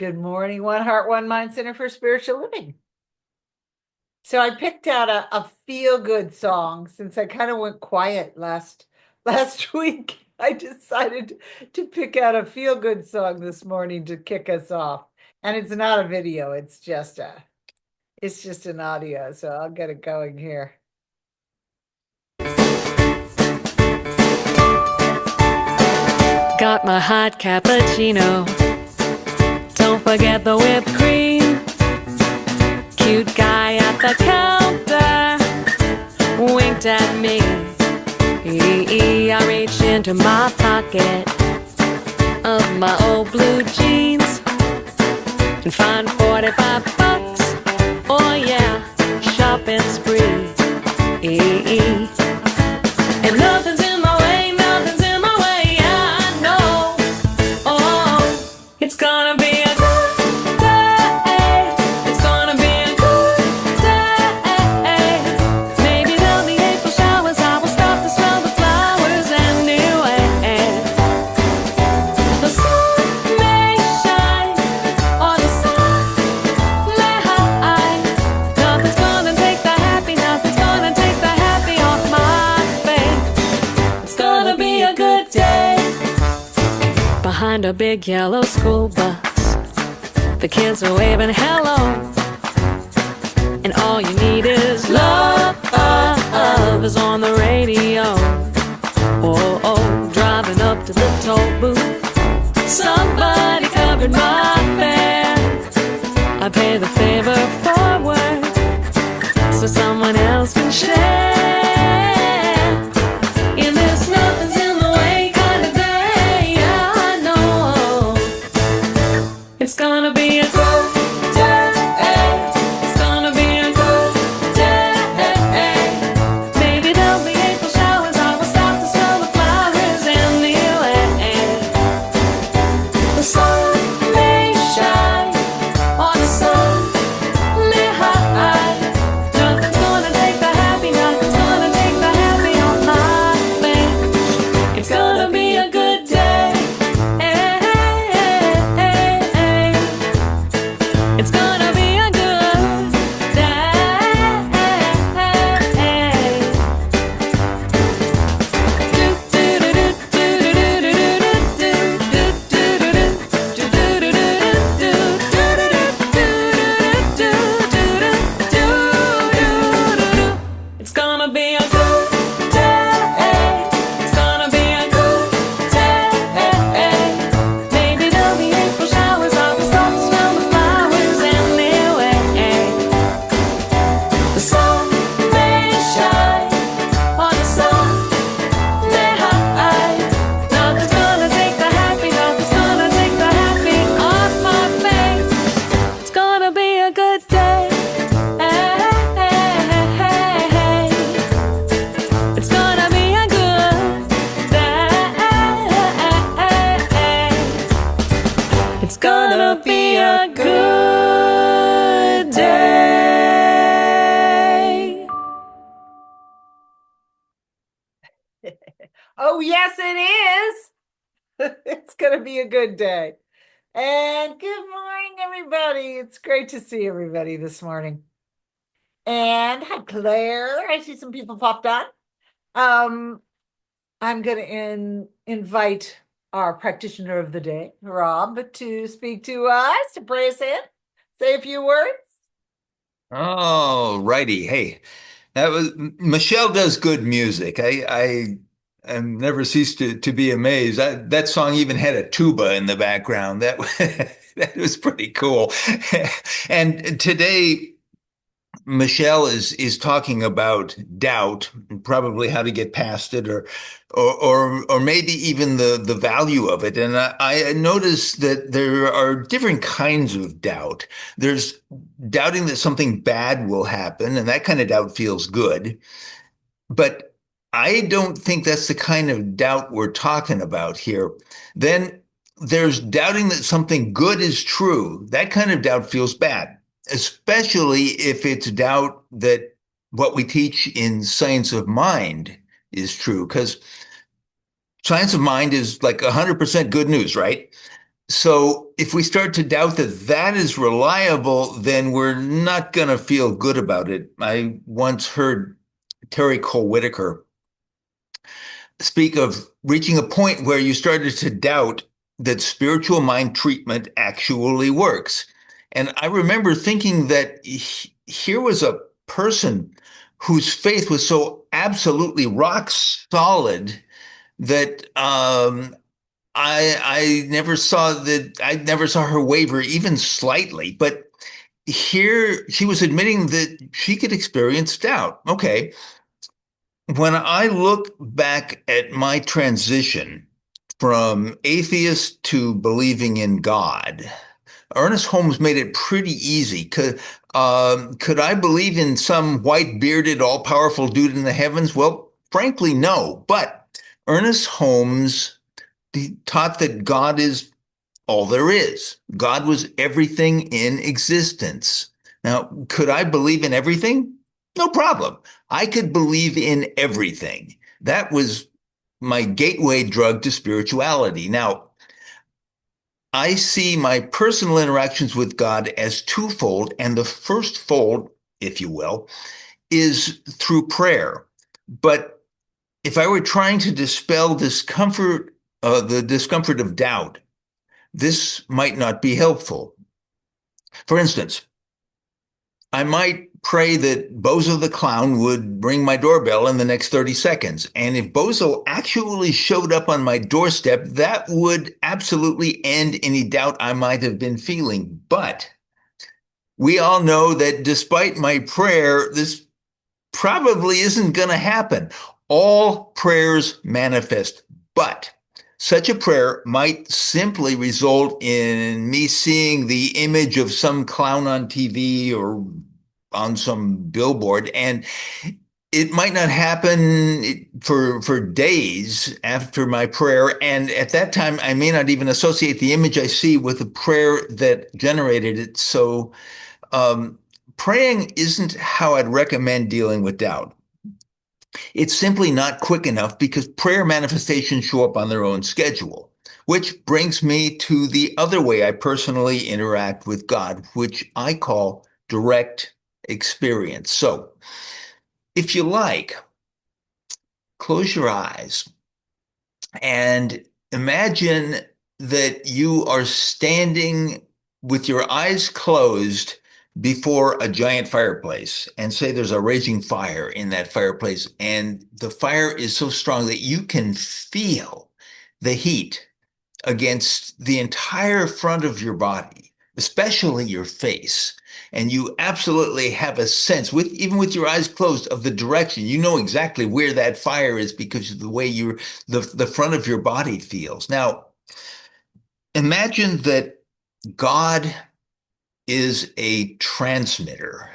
Good morning, One Heart, One Mind Center for Spiritual Living. So I picked out a feel-good song since I kind of went quiet last week. I decided to pick out a feel-good song this morning to kick us off. And it's not a video, it's just an audio. So I'll get it going here. Got my hot cappuccino. Don't forget the whipped cream. Cute guy at the counter winked at me. I reached into my pocket of my old blue jeans and found 45 bucks. Oh yeah, shopping spree. And nothing's in my way, nothing's in my way, yeah, I know. Oh, it's gonna be a good day. It's gonna be a good day. Maybe there'll be April showers. I will start to smell the flowers anyway. The sun may shine or the sun may hide. Nothing's gonna take the happy, nothing's gonna take the happy off my face. It's gonna be a good day. Behind a big yellow school bus, the kids are waving hello, and all you need is love. Is on the radio. Oh, oh, driving up to the toll booth. Somebody covered my fare. I pay the favor forward so someone else can share. In this nothing's in the way kind of day, yeah, I know. It's gonna be a good day. It's gonna be a good day. Maybe there'll be April showers. I will start to smell the flowers anyway. The sun may shine or the sun may hide. Nothing's gonna take the happy, nothing's gonna take the happy off my face. It's gonna be a good day. It's gonna be a good day. It's gonna be a good day. It's gonna be a good day. Maybe there'll be April showers. I will start to smell the flowers anyway. The sun may shine or the sun may hide. Nothing's gonna take the happy, nothing's gonna take the happy off my face. It's gonna be a good day. It's gonna be a good day. It's gonna be a good day. Oh, yes, it is. It's going to be a good day. And good morning, everybody. It's great to see everybody this morning. And hi, Claire. I see some people popped on. I'm going to invite our practitioner of the day, Rob, to speak to us, to pray us in, say a few words. Oh, righty. Hey, that was Michelle does good music. I am never cease to be amazed. That song even had a tuba in the background. That that was pretty cool. And today Michelle is talking about doubt, and probably how to get past it, or maybe even the value of it. And I noticed that there are different kinds of doubt. There's doubting that something bad will happen, and that kind of doubt feels good. But I don't think that's the kind of doubt we're talking about here. Then there's doubting that something good is true. That kind of doubt feels bad, especially if it's doubt that what we teach in science of mind is true, because science of mind is like 100% good news, right? So if we start to doubt that that is reliable, then we're not going to feel good about it. I once heard Terry Cole Whitaker speak of reaching a point where you started to doubt that spiritual mind treatment actually works. And I remember thinking that here was a person whose faith was so absolutely rock solid that I never saw her waver even slightly. But here she was admitting that she could experience doubt. Okay, when I look back at my transition from atheist to believing in God, Ernest Holmes made it pretty easy. Could I believe in some white bearded, all powerful dude in the heavens? Well, frankly, no. But Ernest Holmes taught that God is all there is. God was everything in existence. Now, could I believe in everything? No problem. I could believe in everything. That was my gateway drug to spirituality. Now, I see my personal interactions with God as twofold, and the first fold, if you will, is through prayer. But if I were trying to dispel discomfort, the discomfort of doubt, this might not be helpful. For instance, I might pray that Bozo the Clown would ring my doorbell in the next 30 seconds. And if Bozo actually showed up on my doorstep, that would absolutely end any doubt I might have been feeling. But we all know that despite my prayer, this probably isn't going to happen. All prayers manifest, but such a prayer might simply result in me seeing the image of some clown on TV or on some billboard, and it might not happen for days after my prayer. And at that time, I may not even associate the image I see with the prayer that generated it. So um, praying isn't how I'd recommend dealing with doubt. It's simply not quick enough because prayer manifestations show up on their own schedule, which brings me to the other way I personally interact with God, which I call direct experience. So, if you like, close your eyes and imagine that you are standing with your eyes closed before a giant fireplace, and say there's a raging fire in that fireplace, and the fire is so strong that you can feel the heat against the entire front of your body, especially your face. And you absolutely have a sense, with even with your eyes closed, of the direction. You know exactly where that fire is because of the way the front of your body feels. Now, imagine that God is a transmitter,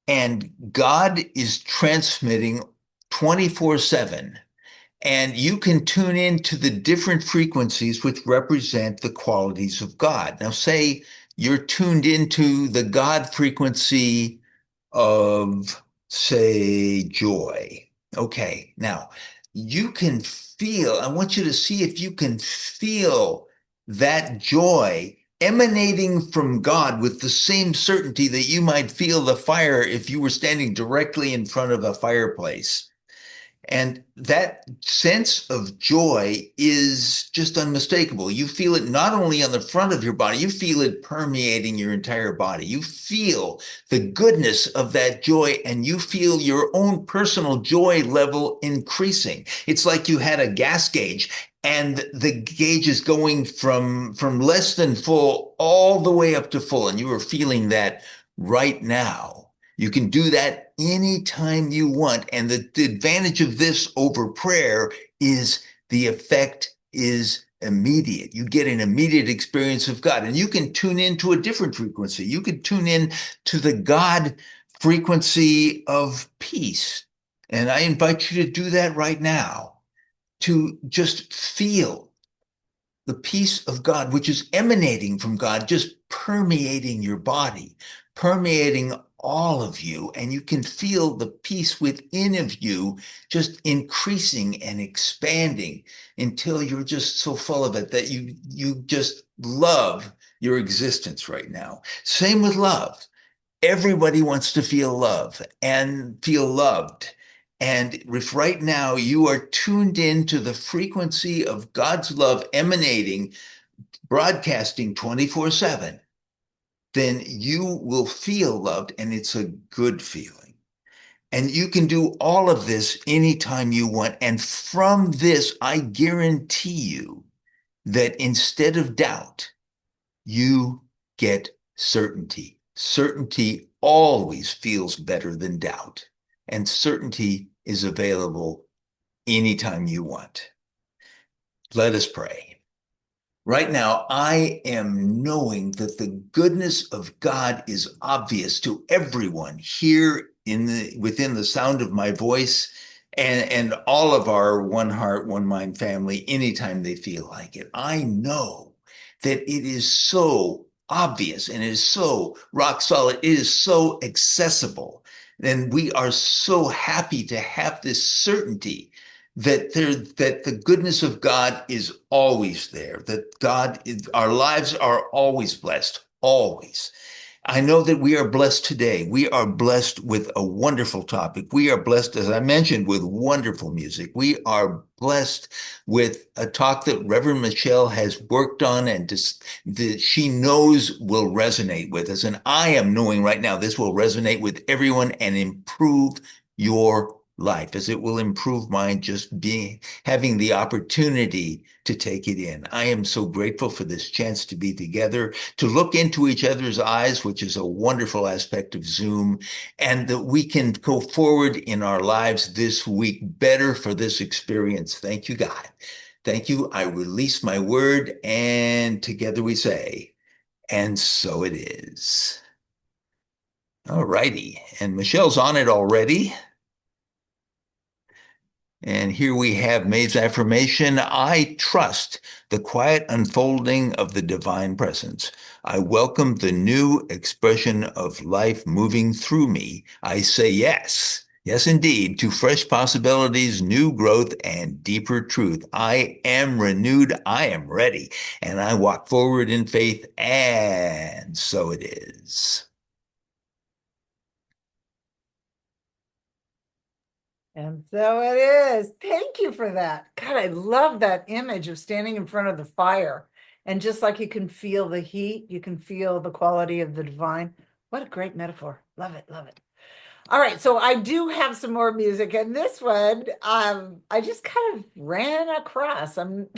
and God is transmitting 24/7. And you can tune into the different frequencies which represent the qualities of God. Now, say you're tuned into the God frequency of, say, joy. Okay, now you can feel, I want you to see if you can feel that joy emanating from God with the same certainty that you might feel the fire if you were standing directly in front of a fireplace. And that sense of joy is just unmistakable. You feel it not only on the front of your body, you feel it permeating your entire body. You feel the goodness of that joy, and you feel your own personal joy level increasing. It's like you had a gas gauge, and the gauge is going from less than full all the way up to full, and you are feeling that right now. You can do that anytime you want. And the advantage of this over prayer is the effect is immediate. You get an immediate experience of God, and you can tune into a different frequency. You can tune in to the God frequency of peace. And I invite you to do that right now, to just feel the peace of God, which is emanating from God, just permeating your body, permeating all of you, and you can feel the peace within of you just increasing and expanding until you're just so full of it that you just love your existence right now. Same with love. Everybody wants to feel love and feel loved. And if right now you are tuned in to the frequency of God's love emanating, broadcasting 24/7, then you will feel loved, and it's a good feeling. And you can do all of this anytime you want. And from this, I guarantee you that instead of doubt, you get certainty. Certainty always feels better than doubt, and certainty is available anytime you want. Let us pray. Right now, I am knowing that the goodness of God is obvious to everyone here within the sound of my voice, and all of our One Heart, One Mind family anytime they feel like it. I know that it is so obvious and it is so rock solid. It is so accessible. And we are so happy to have this certainty that the goodness of God is always there, that our lives are always blessed, always. I know that we are blessed today. We are blessed with a wonderful topic. We are blessed, as I mentioned, with wonderful music. We are blessed with a talk that Reverend Michelle has worked on and that she knows will resonate with us. And I am knowing right now this will resonate with everyone and improve your life, as it will improve mine, just having the opportunity to take it in. I am so grateful for this chance to be together, to look into each other's eyes, which is a wonderful aspect of Zoom, and that we can go forward in our lives this week better for this experience. Thank you, God. Thank you. I release my word, and together we say, and so it is. All righty. And Michelle's on it already. And here we have May's affirmation. I trust the quiet unfolding of the divine presence. I welcome the new expression of life moving through me. I say yes, yes indeed, to fresh possibilities, new growth, and deeper truth. I am renewed, I am ready, and I walk forward in faith, and so it is. And so it is. Thank you for that. God, I love that image of standing in front of the fire. And just like you can feel the heat, you can feel the quality of the divine. What a great metaphor. Love it, love it. All right, so I do have some more music, and this one, I just kind of ran across. I'm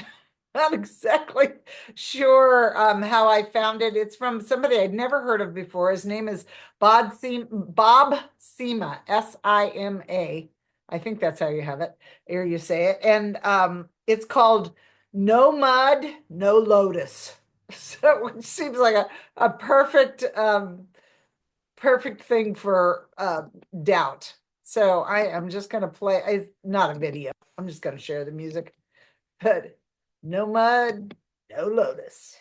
not exactly sure how I found it. It's from somebody I'd never heard of before. His name is Bob Sima, S-I-M-A. I think that's how you have it, or you say it. And it's called No Mud, No Lotus. So it seems like a perfect perfect thing for doubt. So I am just going to play. It's not a video. I'm just going to share the music. But No Mud, No Lotus.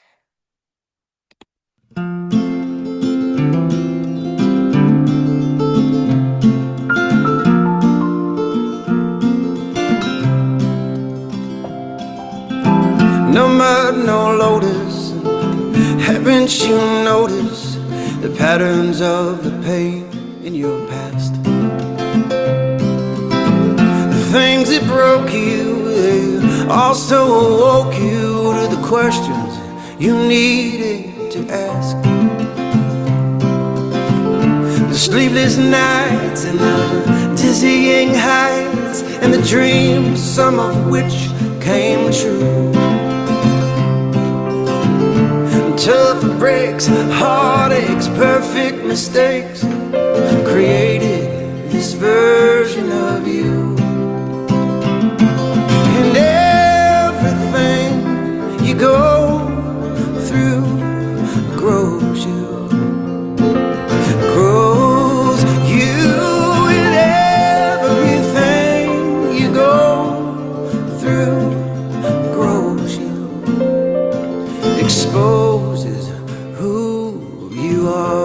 No mud, no lotus. Haven't you noticed the patterns of the pain in your past? The things that broke you, they also awoke you to the questions you needed to ask. The sleepless nights and the dizzying heights and the dreams, some of which came true. Tough breaks, heartaches, perfect mistakes created this version of you. And everything you go through grows you, grows you. And everything you go through grows you, exposes who you are.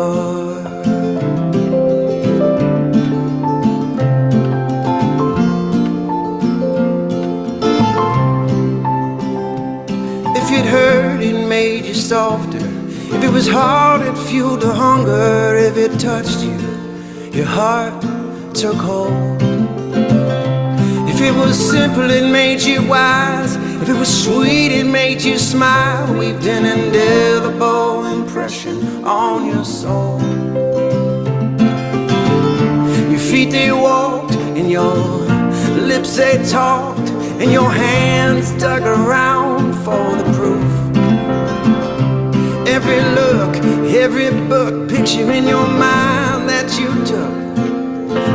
hurt, it made you softer. If it was hard, it fueled the hunger. If it touched you, your heart took hold. If it was simple, it made you wise. If it was sweet, it made you smile. Weaved an indelible impression on your soul. Your feet, they walked, and your lips, they talked, and your hands dug around for the proof. Every look, every book, picture in your mind that you took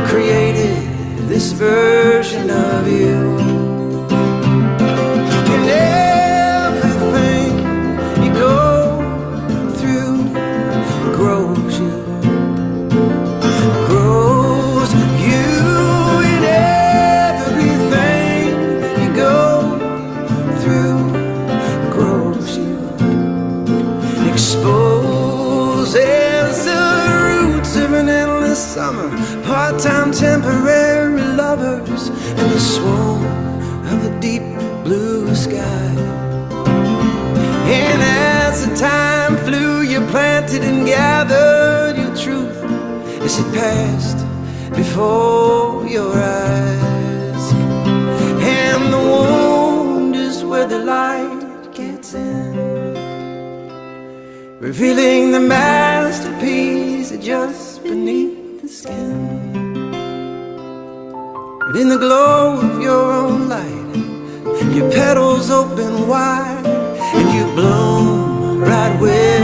created this version of you. And everything you go through grows you. Grows you. And everything you go through grows you. Exposes the roots of an endless summer, part-time temporary lovers, and the swoon of the deep blue sky. And as the time flew, you planted and gathered your truth as it passed before your eyes. And the wound is where the light gets in, revealing the masterpiece just beneath the skin. And in the glow of your own light, your petals open wide, and you bloom right where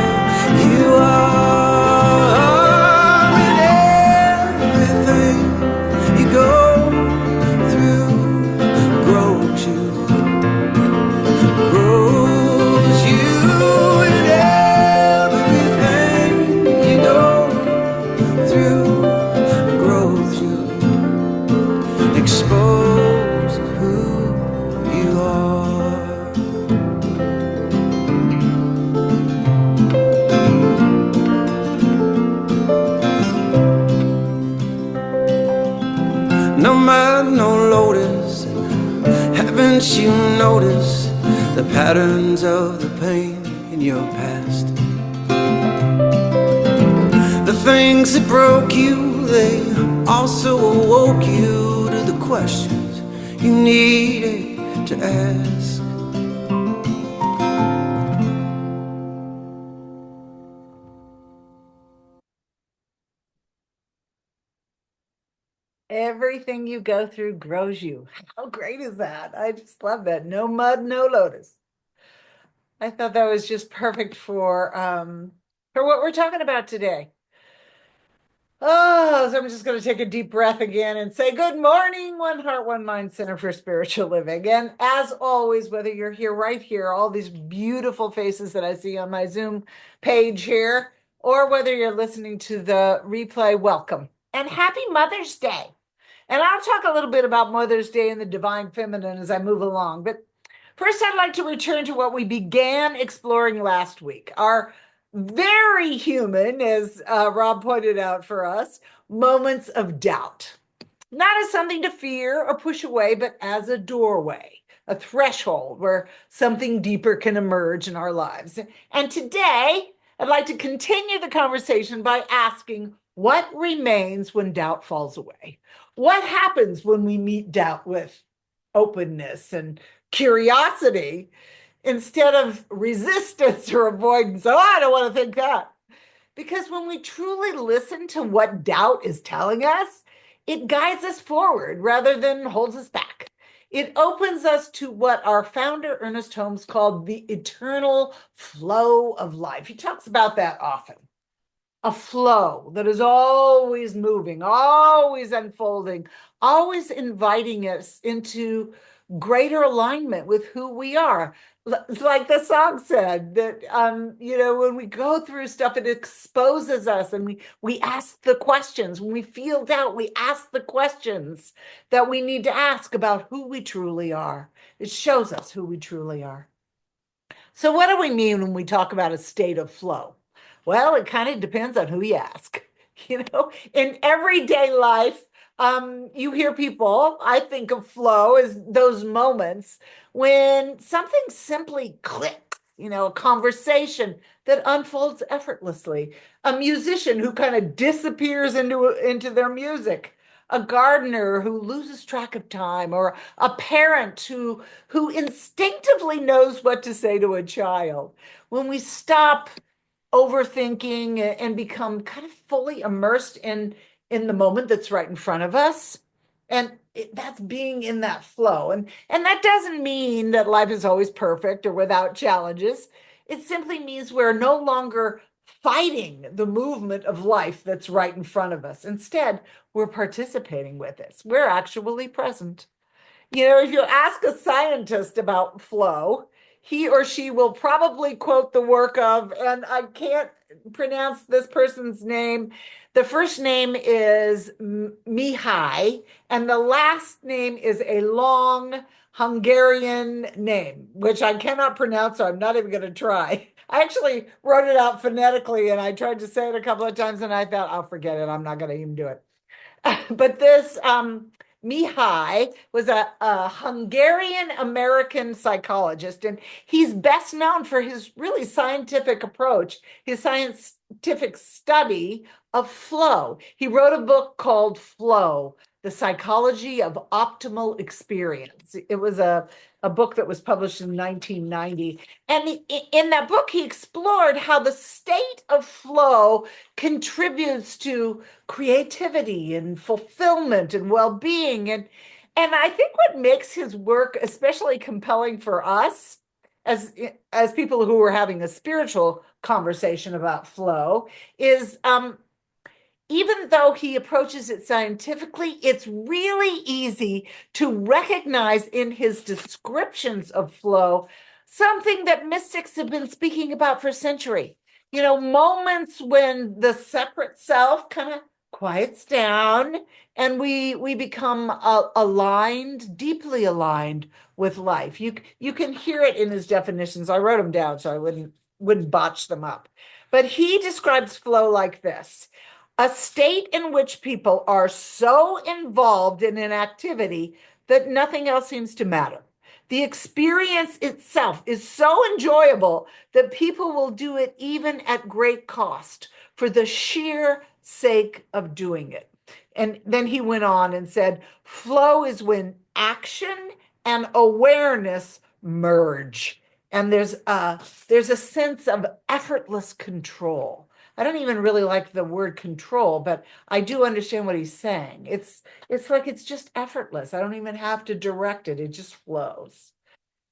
you are. And everything you go through grows you. Grows you. And everything you go through grows you. Expose who you are. No mud, no lotus. Haven't you noticed the patterns of the pain in your past? The things that broke you, they also awoke you to the questions you needed to ask. Everything you go through grows you. How great is that? I just love that. No mud, no lotus. I thought that was just perfect for what we're talking about today. Oh, so I'm just going to take a deep breath again and say, good morning, One Heart, One Mind Center for Spiritual Living. And as always, whether you're here, right here, all these beautiful faces that I see on my Zoom page here, or whether you're listening to the replay, welcome and happy Mother's Day. And I'll talk a little bit about Mother's Day and the divine feminine as I move along. But first, I'd like to return to what we began exploring last week. Our very human, as Rob pointed out for us, moments of doubt. Not as something to fear or push away, but as a doorway, a threshold where something deeper can emerge in our lives. And today, I'd like to continue the conversation by asking, what remains when doubt falls away? What happens when we meet doubt with openness and curiosity instead of resistance or avoidance? Oh, I don't want to think that. Because when we truly listen to what doubt is telling us, it guides us forward rather than holds us back. It opens us to what our founder, Ernest Holmes, called the eternal flow of life. He talks about that often. A flow that is always moving, always unfolding, always inviting us into greater alignment with who we are. Like the song said, that when we go through stuff, it exposes us, and we ask the questions. When we feel doubt, we ask the questions that we need to ask about who we truly are. It shows us who we truly are. So what do we mean when we talk about a state of flow? Well, it kind of depends on who you ask. In everyday life, you hear people, I think of flow as those moments when something simply clicks a conversation that unfolds effortlessly, a musician who kind of disappears into their music, a gardener who loses track of time, or a parent who instinctively knows what to say to a child. When we stop overthinking and become kind of fully immersed in the moment that's right in front of us, and that's being in that flow. And that doesn't mean that life is always perfect or without challenges. It simply means we're no longer fighting the movement of life that's right in front of us. Instead, we're participating with it. We're actually present. If you ask a scientist about flow, he or she will probably quote the work of, and I can't pronounce this person's name. The first name is Mihai, and the last name is a long Hungarian name, which I cannot pronounce, so I'm not even going to try. I actually wrote it out phonetically, and I tried to say it a couple of times, and I thought, I'll forget it. I'm not going to even do it. But this Mihai was a Hungarian American psychologist, and he's best known for his really scientific approach, his scientific study of flow. He wrote a book called Flow, The Psychology of Optimal Experience. It was a book that was published in 1990. And in that book, he explored how the state of flow contributes to creativity and fulfillment and well-being. And I think what makes his work especially compelling for us as people who are having a spiritual conversation about flow is even though he approaches it scientifically, it's really easy to recognize in his descriptions of flow something that mystics have been speaking about for centuries. Moments when the separate self kind of quiets down and we become aligned, deeply aligned with life. You can hear it in his definitions. I wrote them down so I wouldn't botch them up. But he describes flow like this: a state in which people are so involved in an activity that nothing else seems to matter. The experience itself is so enjoyable that people will do it even at great cost for the sheer sake of doing it. And then he went on and said, flow is when action and awareness merge. And there's a sense of effortless control. I don't even really like the word control, but I do understand what he's saying. It's like it's just effortless. I don't even have to direct it. It just flows.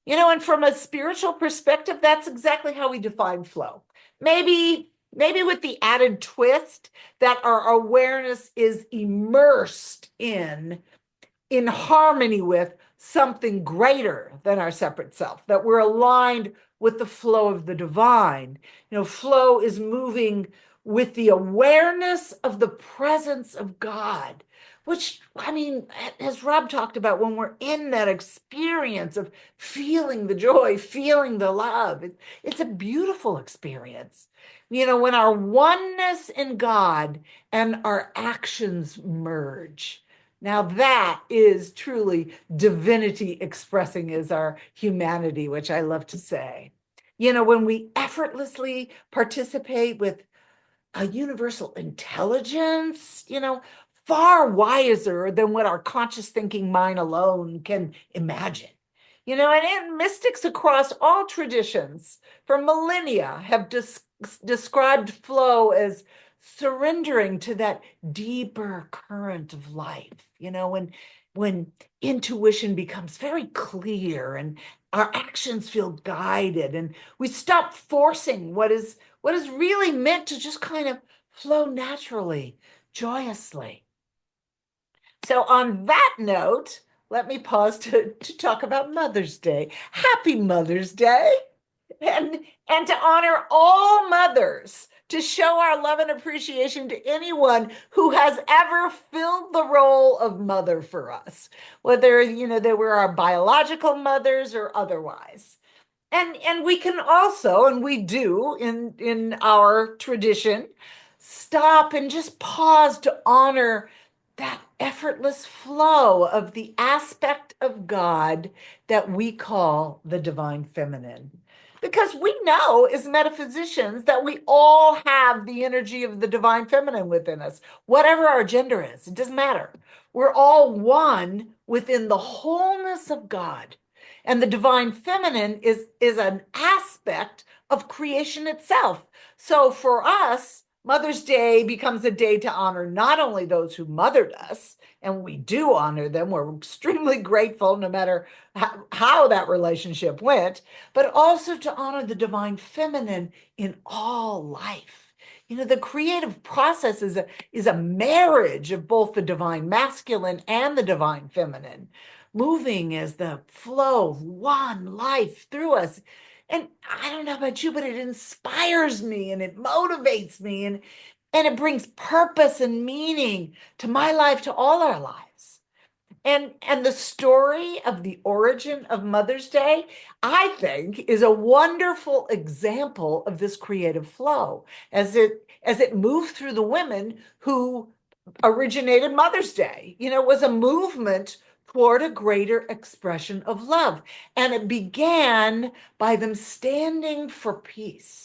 And from a spiritual perspective, that's exactly how we define flow. Maybe with the added twist that our awareness is immersed in harmony with something greater than our separate self, that we're aligned with the flow of the divine. Flow is moving with the awareness of the presence of God, which, as Rob talked about, when we're in that experience of feeling the joy, feeling the love, it's a beautiful experience. When our oneness in God and our actions merge. Now that is truly divinity expressing as our humanity, which I love to say. When we effortlessly participate with a universal intelligence, far wiser than what our conscious thinking mind alone can imagine. And mystics across all traditions for millennia have described flow as surrendering to that deeper current of life, when intuition becomes very clear and our actions feel guided and we stop forcing what is really meant to just kind of flow naturally, joyously. So on that note, let me pause to talk about Mother's Day. Happy Mother's Day. And to honor all mothers, to show our love and appreciation to anyone who has ever filled the role of mother for us, whether, they were our biological mothers or otherwise. And we can also, and we do in our tradition, stop and just pause to honor that effortless flow of the aspect of God that we call the divine feminine. Because we know as metaphysicians that we all have the energy of the divine feminine within us, whatever our gender is, it doesn't matter. We're all one within the wholeness of God. And the divine feminine is an aspect of creation itself. So for us, Mother's Day becomes a day to honor not only those who mothered us, and we do honor them, we're extremely grateful no matter how that relationship went, but also to honor the divine feminine in all life. The creative process is a marriage of both the divine masculine and the divine feminine, moving as the flow of one life through us. And I don't know about you, but it inspires me and it motivates me and it brings purpose and meaning to my life, to all our lives. And the story of the origin of Mother's Day, I think, is a wonderful example of this creative flow as it moved through the women who originated Mother's Day. It was a movement toward a greater expression of love. And it began by them standing for peace.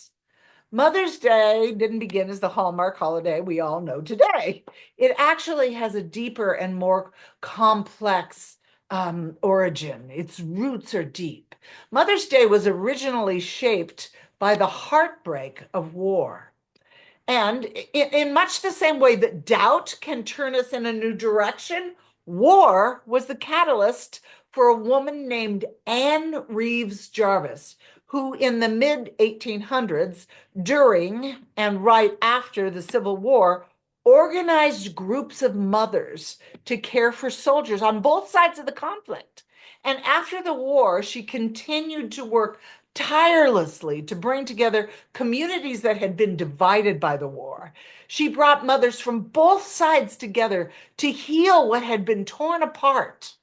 Mother's Day didn't begin as the Hallmark holiday we all know today. It actually has a deeper and more complex origin. Its roots are deep. Mother's Day was originally shaped by the heartbreak of war. And in much the same way that doubt can turn us in a new direction, war was the catalyst for a woman named Anne Reeves Jarvis, who in the mid 1800s, during and right after the Civil War, organized groups of mothers to care for soldiers on both sides of the conflict. And after the war, she continued to work tirelessly to bring together communities that had been divided by the war. She brought mothers from both sides together to heal what had been torn apart.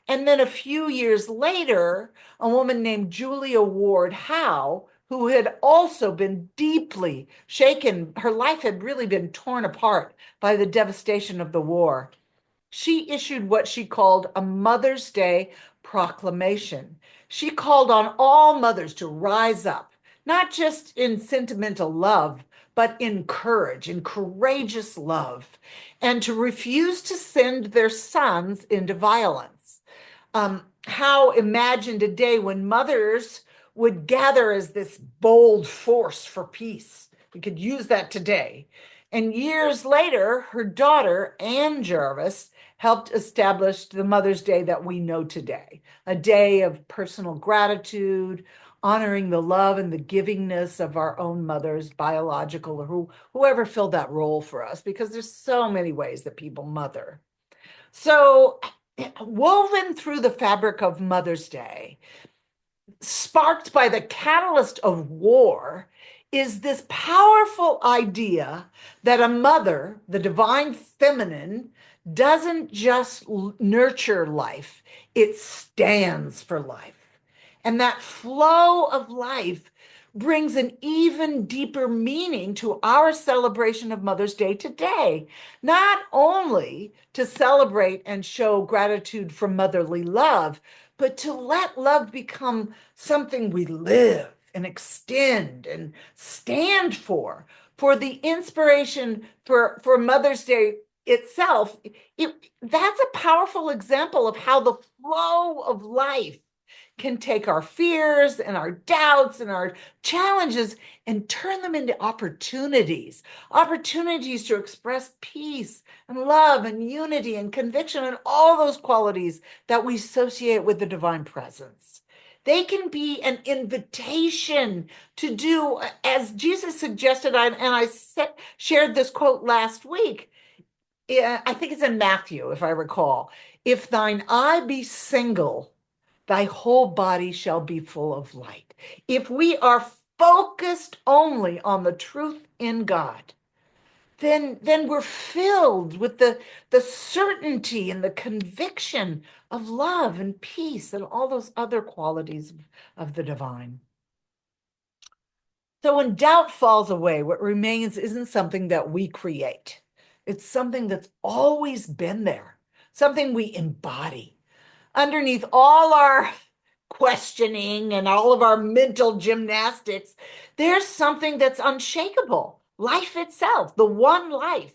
And then a few years later, a woman named Julia Ward Howe, who had also been deeply shaken, her life had really been torn apart by the devastation of the war. She issued what she called a Mother's Day proclamation. She called on all mothers to rise up, not just in sentimental love, but in courage, in courageous love, and to refuse to send their sons into violence. Howe imagined a day when mothers would gather as this bold force for peace. We could use that today. And years later, her daughter, Anne Jarvis, helped establish the Mother's Day that we know today, a day of personal gratitude, honoring the love and the givingness of our own mothers, biological or whoever filled that role for us, because there's so many ways that people mother. So woven through the fabric of Mother's Day, sparked by the catalyst of war, is this powerful idea that a mother, the divine feminine, doesn't just nurture life, it stands for life. And that flow of life brings an even deeper meaning to our celebration of Mother's Day today, not only to celebrate and show gratitude for motherly love, but to let love become something we live and extend and stand for the inspiration for Mother's Day itself. That's a powerful example of how the flow of life can take our fears and our doubts and our challenges and turn them into opportunities to express peace and love and unity and conviction and all those qualities that we associate with the divine presence. They can be an invitation to do, as Jesus suggested, and I shared this quote last week. I think it's in Matthew, if I recall. If thine eye be single, thy whole body shall be full of light. If we are focused only on the truth in God, then we're filled with the certainty and the conviction of love and peace and all those other qualities of the divine. So when doubt falls away, what remains isn't something that we create. It's something that's always been there, something we embody. Underneath all our questioning and all of our mental gymnastics, there's something that's unshakable. Life itself, the one life,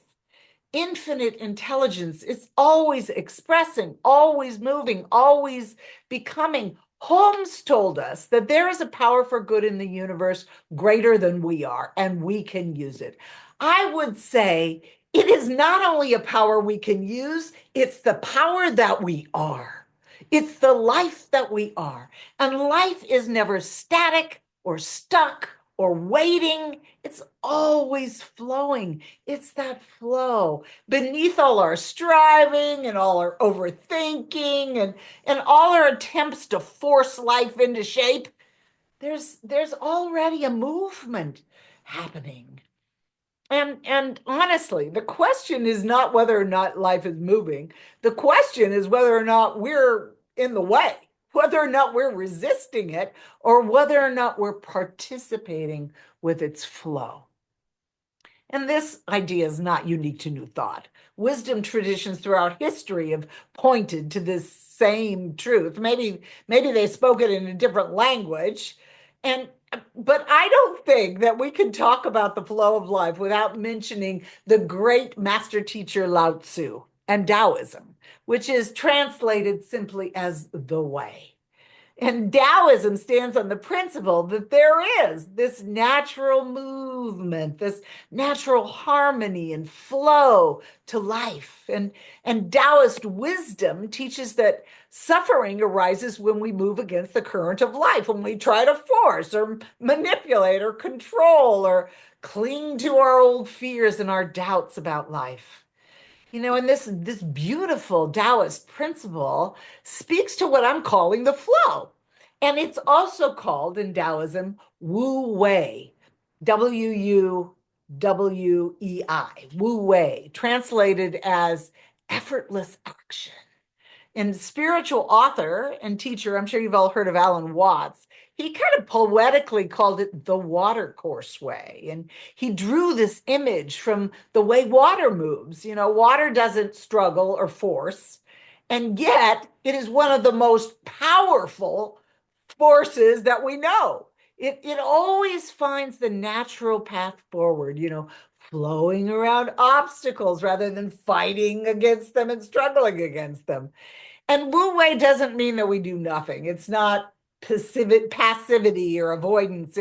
infinite intelligence is always expressing, always moving, always becoming. Holmes told us that there is a power for good in the universe greater than we are, and we can use it. I would say it is not only a power we can use, it's the power that we are. It's the life that we are. And life is never static or stuck or waiting. It's always flowing. It's that flow beneath all our striving and all our overthinking and all our attempts to force life into shape. There's already a movement happening. And honestly, the question is not whether or not life is moving. The question is whether or not we're in the way, whether or not we're resisting it, or whether or not we're participating with its flow. And this idea is not unique to New Thought. Wisdom traditions throughout history have pointed to this same truth. Maybe they spoke it in a different language. But I don't think that we can talk about the flow of life without mentioning the great master teacher Lao Tzu and Taoism, which is translated simply as the way. And Taoism stands on the principle that there is this natural movement, this natural harmony and flow to life. And Taoist wisdom teaches that suffering arises when we move against the current of life, when we try to force or manipulate or control or cling to our old fears and our doubts about life. And this beautiful Taoist principle speaks to what I'm calling the flow. And it's also called in Taoism Wu Wei, Wuwei, Wu Wei, translated as effortless action. And spiritual author and teacher, I'm sure you've all heard of Alan Watts, he kind of poetically called it the watercourse way. And he drew this image from the way water moves. Water doesn't struggle or force, and yet it is one of the most powerful forces that we know. It always finds the natural path forward, flowing around obstacles rather than fighting against them and struggling against them. And Wu Wei doesn't mean that we do nothing. It's not passivity or avoidance.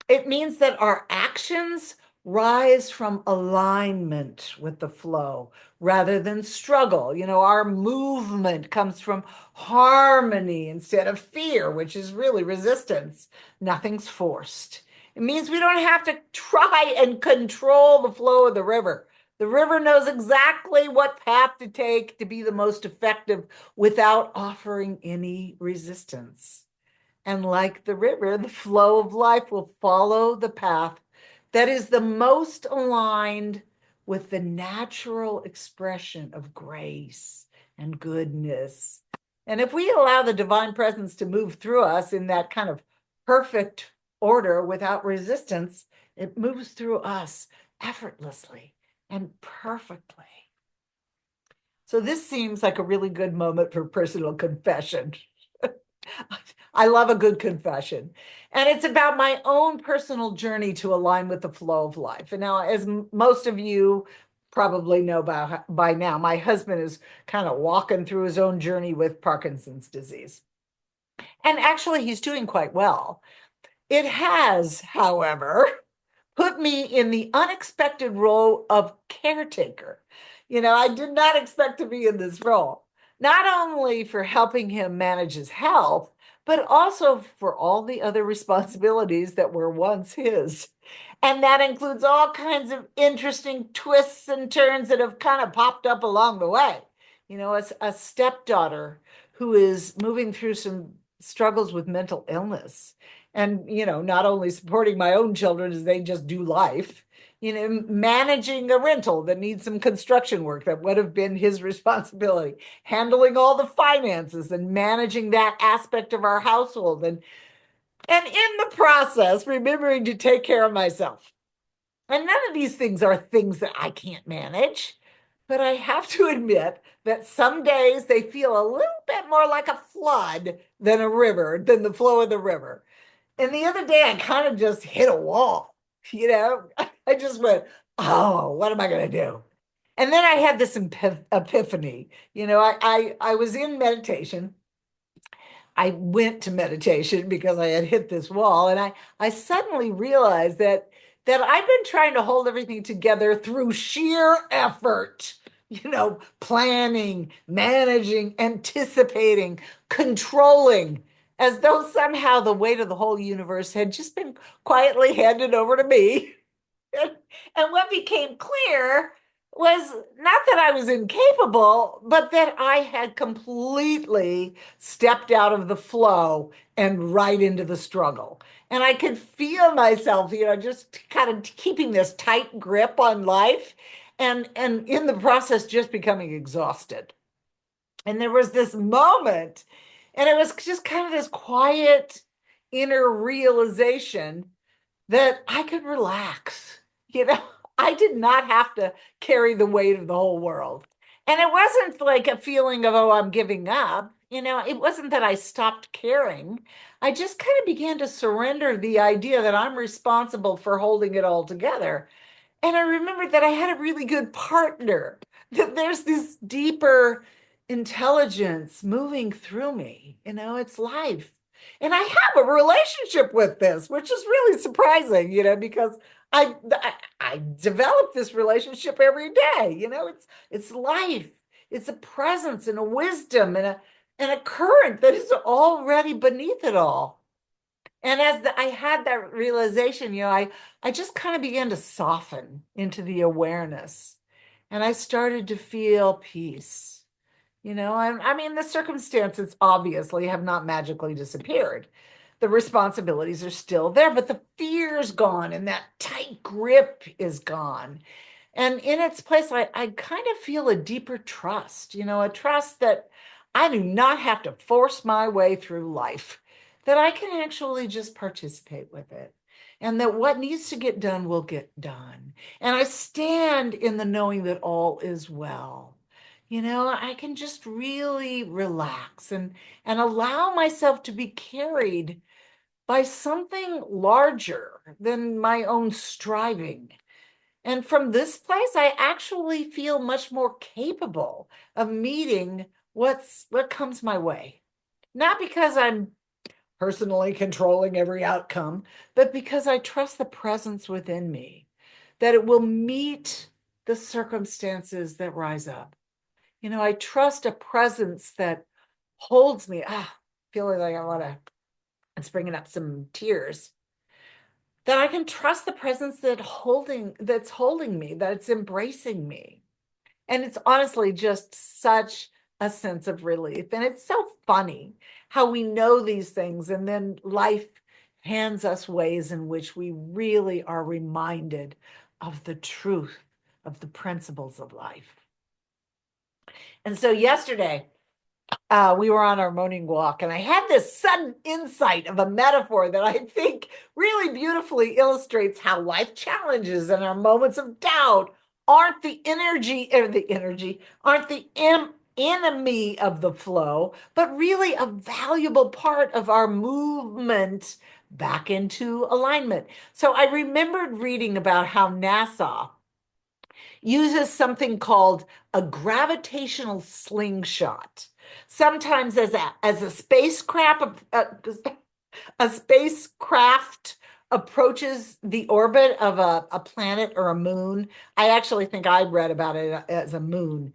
It means that our actions rise from alignment with the flow rather than struggle. Our movement comes from harmony instead of fear, which is really resistance. Nothing's forced. It means we don't have to try and control the flow of the river. The river knows exactly what path to take to be the most effective without offering any resistance. And like the river, the flow of life will follow the path that is the most aligned with the natural expression of grace and goodness. And if we allow the divine presence to move through us in that kind of perfect order without resistance, it moves through us effortlessly and perfectly. So this seems like a really good moment for personal confession. I love a good confession. And it's about my own personal journey to align with the flow of life. And now, as most of you probably know by now, my husband is kind of walking through his own journey with Parkinson's disease. And actually, he's doing quite well. It has, however, put me in the unexpected role of caretaker. I did not expect to be in this role, not only for helping him manage his health, but also for all the other responsibilities that were once his. And that includes all kinds of interesting twists and turns that have kind of popped up along the way. A stepdaughter who is moving through some struggles with mental illness. And, not only supporting my own children as they just do life, managing a rental that needs some construction work that would have been his responsibility, handling all the finances and managing that aspect of our household. And in the process, remembering to take care of myself. And none of these things are things that I can't manage. But I have to admit that some days they feel a little bit it more like a flood than a river, than the flow of the river. And the other day, I kind of just hit a wall, you know? I just went, oh, what am I going to do? And then I had this epiphany. I was in meditation. I went to meditation because I had hit this wall, and I suddenly realized that I've been trying to hold everything together through sheer effort, planning, managing, anticipating, controlling, as though somehow the weight of the whole universe had just been quietly handed over to me. And what became clear was not that I was incapable, but that I had completely stepped out of the flow and right into the struggle. And I could feel myself, just kind of keeping this tight grip on life and in the process just becoming exhausted. And there was this moment, and it was just kind of this quiet inner realization that I could relax. You know, I did not have to carry the weight of the whole world. And it wasn't like a feeling of, oh, I'm giving up. It wasn't that I stopped caring. I just kind of began to surrender the idea that I'm responsible for holding it all together. And I remembered that I had a really good partner, that there's this deeper intelligence moving through me. It's life. And I have a relationship with this, which is really surprising, because I develop this relationship every day. It's life. It's a presence and a wisdom and a current that is already beneath it all. And I had that realization, I just kind of began to soften into the awareness, and I started to feel peace. I mean, the circumstances obviously have not magically disappeared. The responsibilities are still there, but the fear's gone and that tight grip is gone. And in its place, I kind of feel a deeper trust, a trust that I do not have to force my way through life, that I can actually just participate with it, and that what needs to get done will get done. And I stand in the knowing that all is well. I can just really relax and allow myself to be carried by something larger than my own striving. And from this place, I actually feel much more capable of meeting what comes my way. Not because I'm personally controlling every outcome, but because I trust the presence within me, that it will meet the circumstances that rise up. I trust a presence that holds me. Feeling like it's bringing up some tears. That I can trust the presence that's holding me, that it's embracing me. And it's honestly just such a sense of relief. And it's so funny how we know these things, and then life hands us ways in which we really are reminded of the truth of the principles of life. And so yesterday, we were on our morning walk, and I had this sudden insight of a metaphor that I think really beautifully illustrates how life challenges and our moments of doubt aren't the enemy of the flow, but really a valuable part of our movement back into alignment. So I remembered reading about how NASA uses something called a gravitational slingshot, sometimes as a spacecraft approaches the orbit of a planet or a moon. I actually think I read about it as a moon.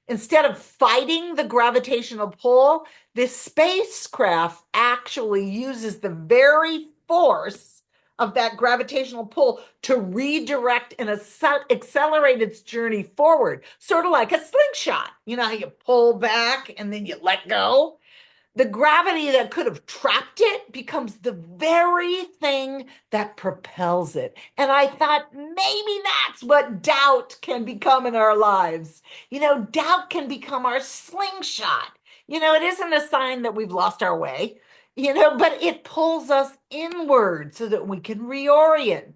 Instead of fighting the gravitational pull, this spacecraft actually uses the very force of that gravitational pull to redirect and accelerate its journey forward, sort of like a slingshot. You know how you pull back and then you let go? The gravity that could have trapped it becomes the very thing that propels it. And I thought maybe that's what doubt can become in our lives. Doubt can become our slingshot. It isn't a sign that we've lost our way, but it pulls us inward so that we can reorient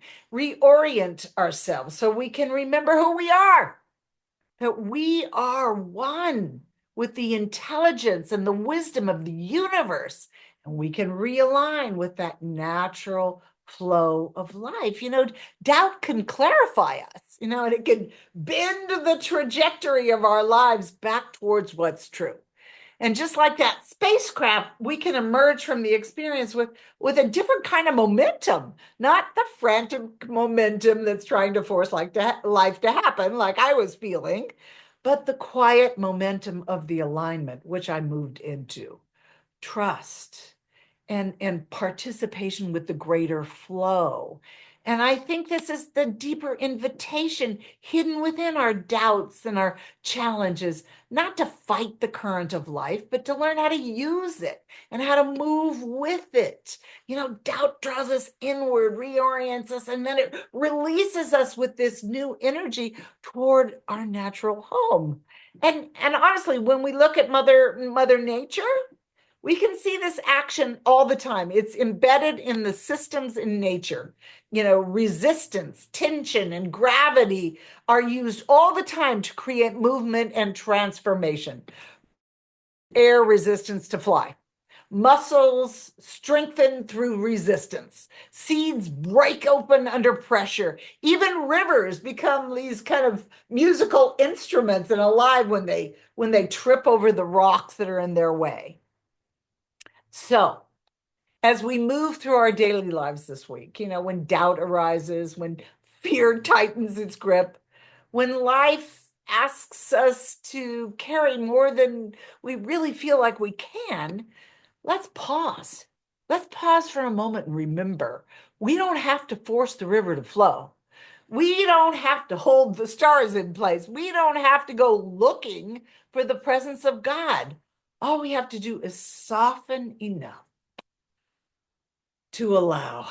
ourselves, so we can remember who we are, that we are one with the intelligence and the wisdom of the universe. And we can realign with that natural flow of life. Doubt can clarify us, and it can bend the trajectory of our lives back towards what's true. And just like that spacecraft, we can emerge from the experience with a different kind of momentum, not the frantic momentum that's trying to force life to happen, like I was feeling, but the quiet momentum of the alignment, which I moved into. Trust and participation with the greater flow. And I think this is the deeper invitation hidden within our doubts and our challenges, not to fight the current of life, but to learn how to use it and how to move with it. Doubt draws us inward, reorients us, and then it releases us with this new energy toward our natural home. And honestly, when we look at Mother Nature, we can see this action all the time. It's embedded in the systems in nature. Resistance, tension, and gravity are used all the time to create movement and transformation. Air resistance to fly. Muscles strengthen through resistance. Seeds break open under pressure. Even rivers become these kind of musical instruments and alive when they trip over the rocks that are in their way. So, as we move through our daily lives this week, when doubt arises, when fear tightens its grip, when life asks us to carry more than we really feel like we can, let's pause. Let's pause for a moment and remember, we don't have to force the river to flow. We don't have to hold the stars in place. We don't have to go looking for the presence of God. All we have to do is soften enough to allow,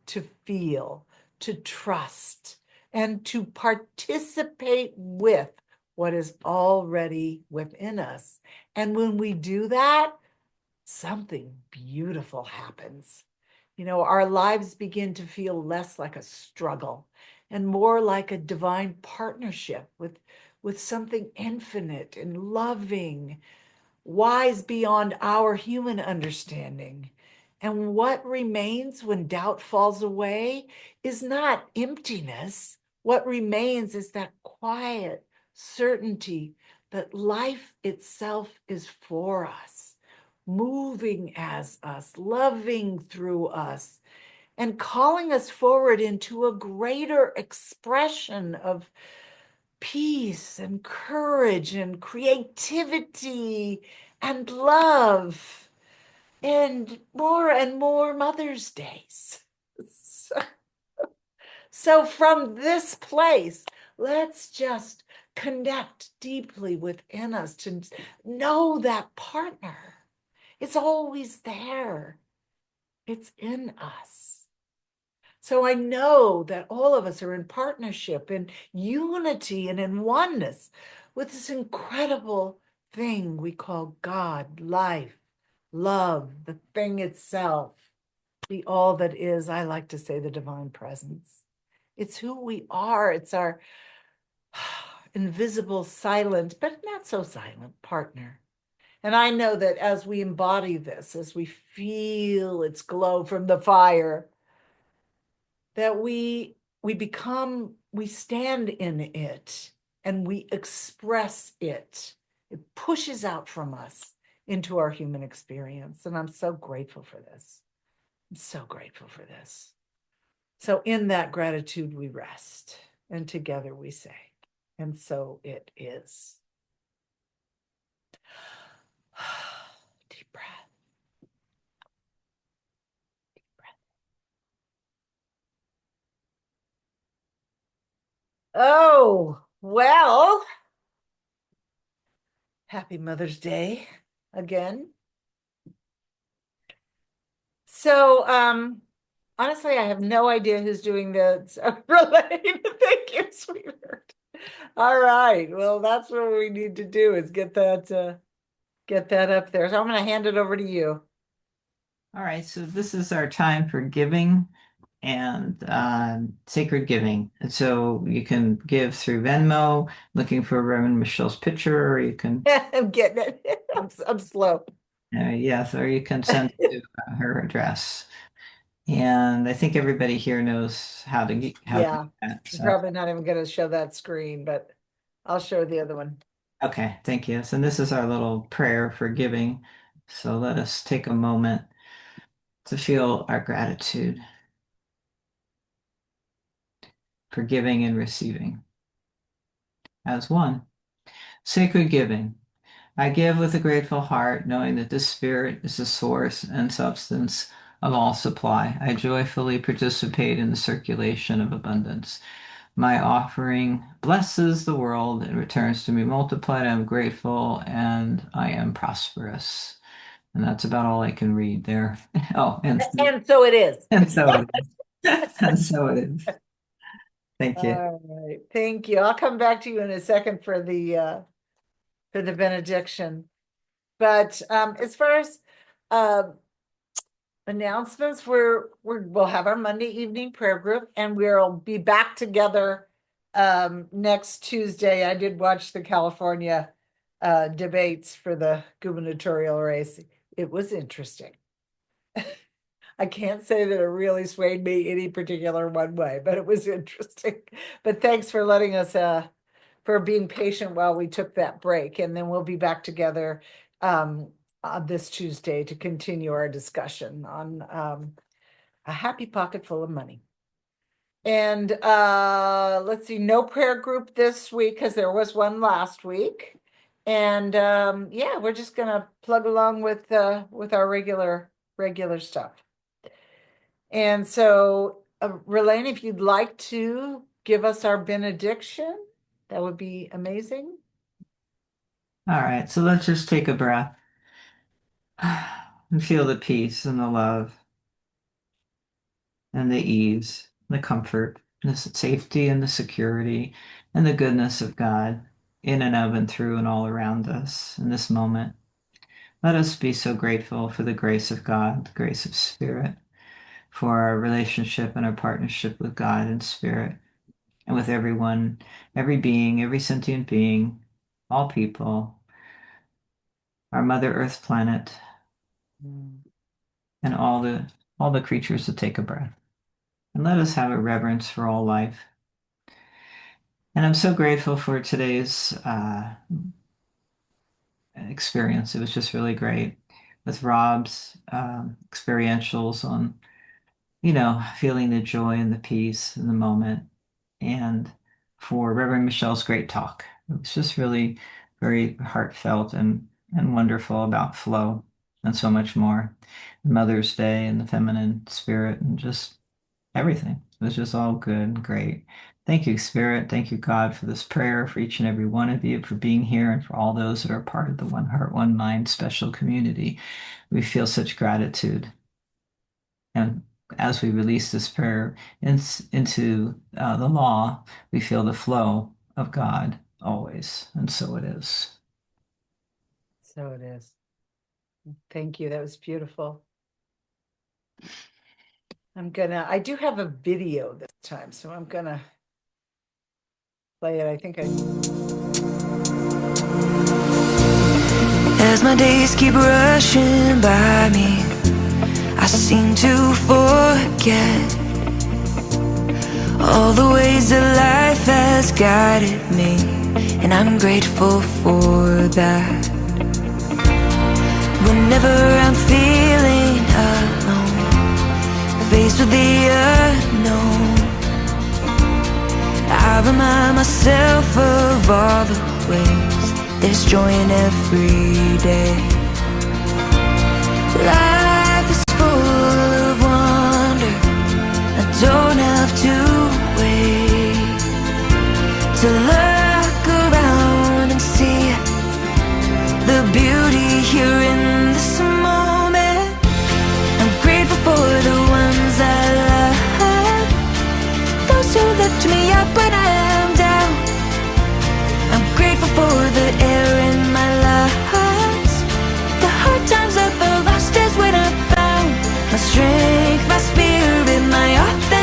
to feel, to trust, and to participate with what is already within us. And when we do that, something beautiful happens. Our lives begin to feel less like a struggle and more like a divine partnership with something infinite and loving, wise beyond our human understanding. And what remains when doubt falls away is not emptiness. What remains is that quiet certainty that life itself is for us, moving as us, loving through us, and calling us forward into a greater expression of peace and courage and creativity and love and more Mother's Days. So from this place, let's just connect deeply within us to know that partner. It's always there. It's in us. So I know that all of us are in partnership, in unity, and in oneness with this incredible thing we call God, life, love, the thing itself, the all that is. I like to say the divine presence. It's who we are. It's our invisible, silent, but not so silent partner. And I know that as we embody this, as we feel its glow from the fire, that we stand in it and we express it. It pushes out from us into our human experience. And I'm so grateful for this. I'm so grateful for this. So in that gratitude, we rest, and together we say, and so it is. Deep breath. Deep breath. Oh, well, happy Mother's Day again. So, honestly, I have no idea who's doing the overlay. Thank you, sweetheart. All right. Well, that's what we need to do is get that up there. So I'm going to hand it over to you. All right, so this is our time for giving. and Sacred Giving. And so you can give through Venmo, looking for Reverend Michelle's picture, or you can, I'm getting it. I'm slow. yes, or you can send to her address. And I think everybody here knows how to do Yeah, that. I'm So, probably not even going to show that screen, but I'll show the other one. okay, thank you. So this is our little prayer for giving. So let us take a moment to feel our gratitude for giving and receiving as one. Sacred giving. I give with a grateful heart, knowing that this spirit is the source and substance of all supply. I joyfully participate in the circulation of abundance. My offering blesses the world and returns to me multiplied. I'm grateful and I am prosperous. And that's about all I can read there. Oh, And so it is. and so it is. And so it is. Thank you. All right, thank you. I'll come back to you in a second for the benediction. But as far as announcements, we'll have our Monday evening prayer group, and we'll be back together next Tuesday. I did watch the California debates for the gubernatorial race. It was interesting. I can't say that it really swayed me any particular one way, but it was interesting. But thanks for letting us for being patient while we took that break, and then we'll be back together this Tuesday to continue our discussion on a happy pocket full of money. And let's see, no prayer group this week because there was one last week. And yeah, we're just gonna plug along with our regular stuff. And so, Relaine, if you'd like to give us our benediction, that would be amazing. All right, so let's just take a breath and feel the peace and the love and the ease, the comfort, the safety and the security and the goodness of God in and of and through and all around us in this moment. Let us be so grateful for the grace of God, the grace of Spirit, for our relationship and our partnership with God and Spirit, and with everyone, every being, every sentient being, all people, our Mother Earth planet, and all the creatures that take a breath. And let us have a reverence for all life. And I'm so grateful for today's experience. It was just really great with Rob's experientials on, feeling the joy and the peace in the moment. And for Reverend Michelle's great talk. It was just really very heartfelt and wonderful about flow and so much more. Mother's Day and the feminine spirit and just everything. It was just all good and great. Thank you, Spirit. Thank you, God, for this prayer, for each and every one of you, for being here, and for all those that are part of the One Heart, One Mind special community. We feel such gratitude. And as we release this prayer into the law, we feel the flow of God always. And so it is. So it is. Thank you. That was beautiful. I do have a video this time, so I'm gonna play it. I think As my days keep rushing by me, I seem to forget all the ways that life has guided me, and I'm grateful for that. Whenever I'm feeling alone, faced with the unknown, I remind myself of all the ways there's joy in every day. Life is full of wonder, I don't have to wait to look around and see the beauty here in this moment. I'm grateful for the ones I love, those who lift me up when I am down. I'm grateful for the air in my lungs, the hard times I felt lost is when I found my strength, my spirit, my authenticity.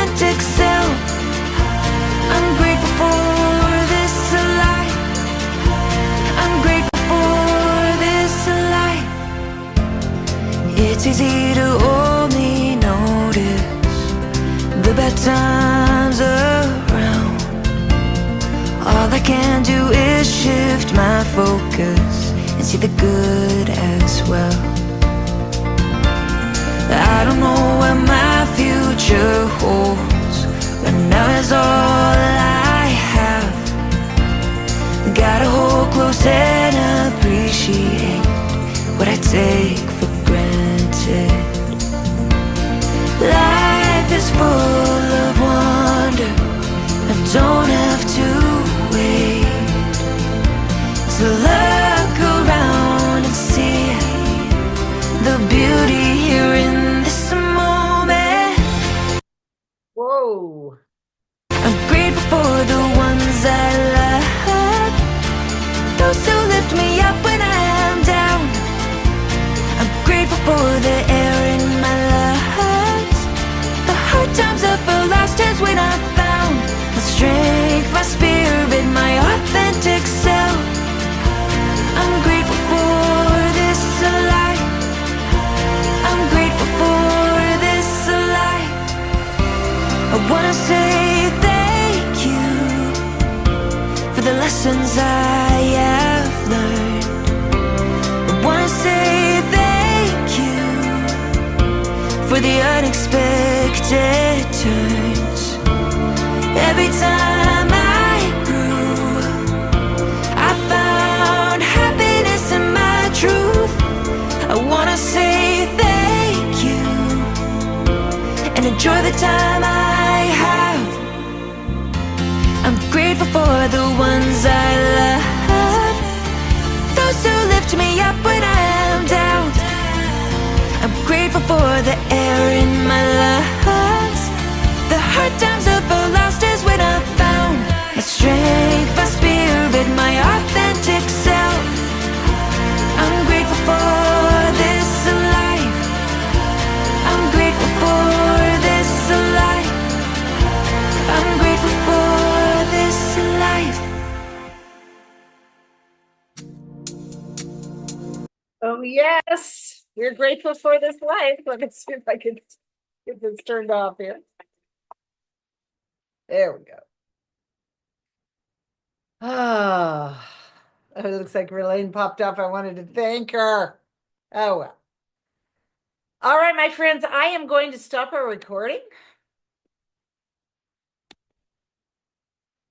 shift my focus and see the good as well. I don't know what my future holds, but now is all I have. Gotta hold close and appreciate what I take for granted. Life is full of wonder, I don't have to wait. So look around and see the beauty here in this moment. Whoa. I'm grateful for the ones I love, those who lift me up when I'm down. I'm grateful for the air in my lungs, the hard times of the lost is when I found my strength, my spirit, my authentic self. I'm grateful for this life. I'm grateful for this life. I wanna say thank you for the lessons I have learned. I wanna say thank you for the unexpected turns. Every time I grew, I found happiness in my truth. I wanna say thank you and enjoy the time I have. I'm grateful for the ones I love, those who lift me up when I'm down. I'm grateful for the air in my lungs, the hard times of the lost is when I found my strength, my spirit, my authentic self. I'm grateful for this life. I'm grateful for this life. I'm grateful for this life. Oh, yes. We're grateful for this life. Let me see if I can get this turned off here. There we go. Ah, oh, it looks like Relaine popped up. I wanted to thank her. Oh, well. All right, my friends, I am going to stop our recording.